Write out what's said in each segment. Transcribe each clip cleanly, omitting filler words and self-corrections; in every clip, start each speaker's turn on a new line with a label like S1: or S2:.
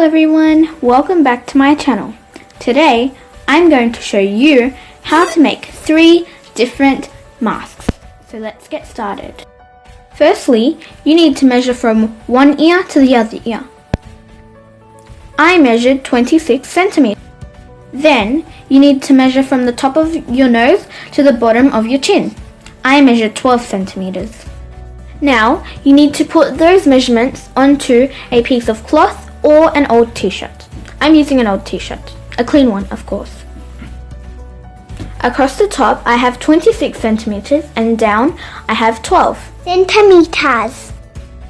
S1: everyone, welcome back to my channel. Today I'm going to show you how to make 3 different masks. So let's get started. Firstly, you need to measure from one ear to the other ear. I measured 26 centimeters. Then you need to measure from the top of your nose to the bottom of your chin. I measured 12 centimeters. Now you need to put those measurements onto a piece of cloth or an old t-shirt. I'm using an old t-shirt, a clean one of course. Across the top I have 26 centimeters and down I have 12
S2: centimeters.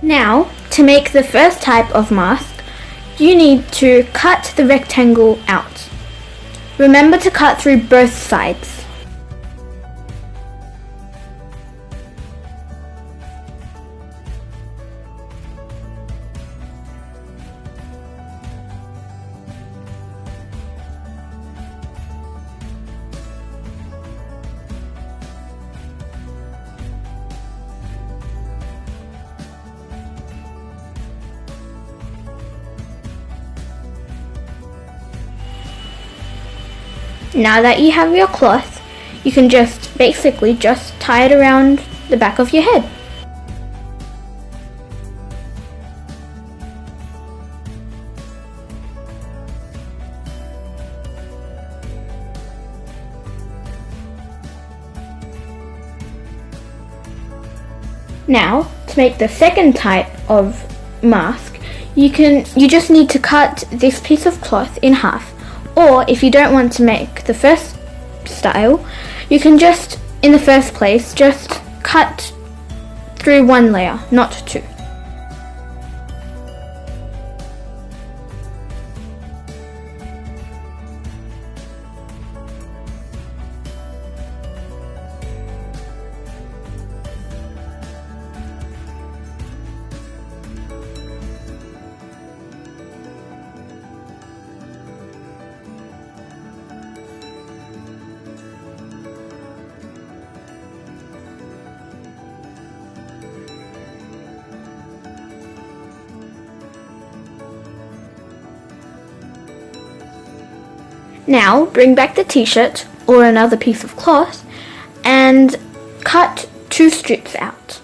S1: Now to make the first type of mask, you need to cut the rectangle out. Remember to cut through both sides. Now that you have your cloth, you can basically just tie it around the back of your head. Now, to make the second type of mask, you just need to cut this piece of cloth in half. Or if you don't want to make the first style, you can in the first place, just cut through one layer, not 2. Now bring back the t-shirt or another piece of cloth and cut 2 strips out.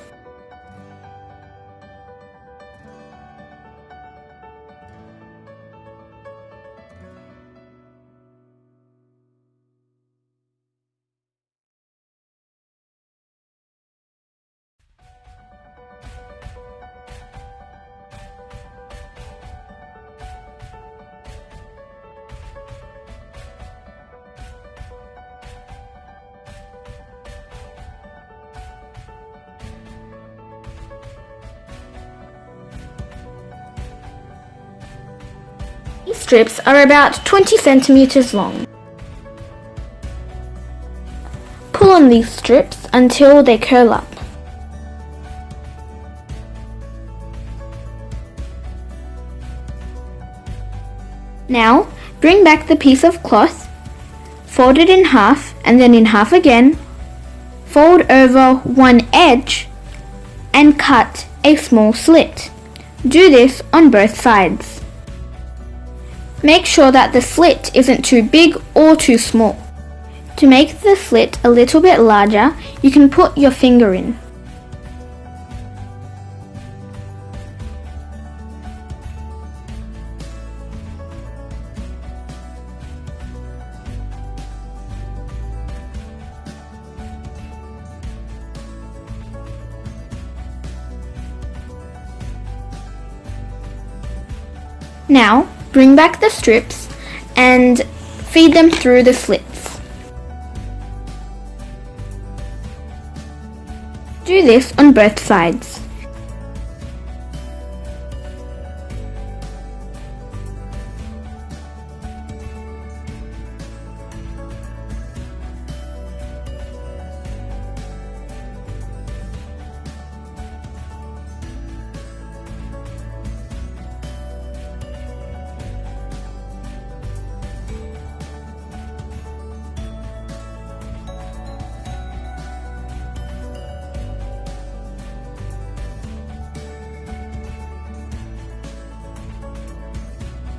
S1: These strips are about 20 centimeters long. Pull on these strips until they curl up. Now, bring back the piece of cloth, fold it in half and then in half again, fold over one edge and cut a small slit. Do this on both sides. Make sure that the slit isn't too big or too small. To make the slit a little bit larger, you can put your finger in. Now, bring back the strips and feed them through the slits. Do this on both sides.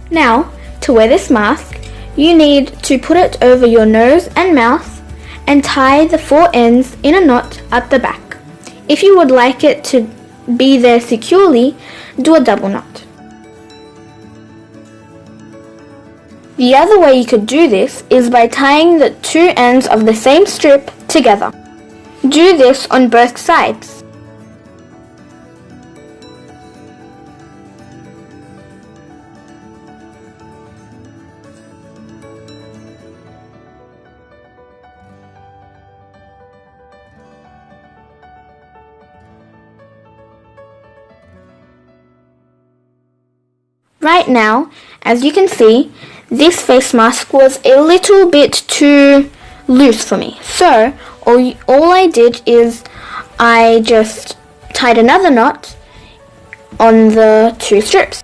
S1: Now, to wear this mask, you need to put it over your nose and mouth and tie the 4 ends in a knot at the back. If you would like it to be there securely, do a double knot. The other way you could do this is by tying the 2 ends of the same strip together. Do this on both sides. Right now, as you can see, this face mask was a little bit too loose for me. So, all I did is I just tied another knot on the 2 strips.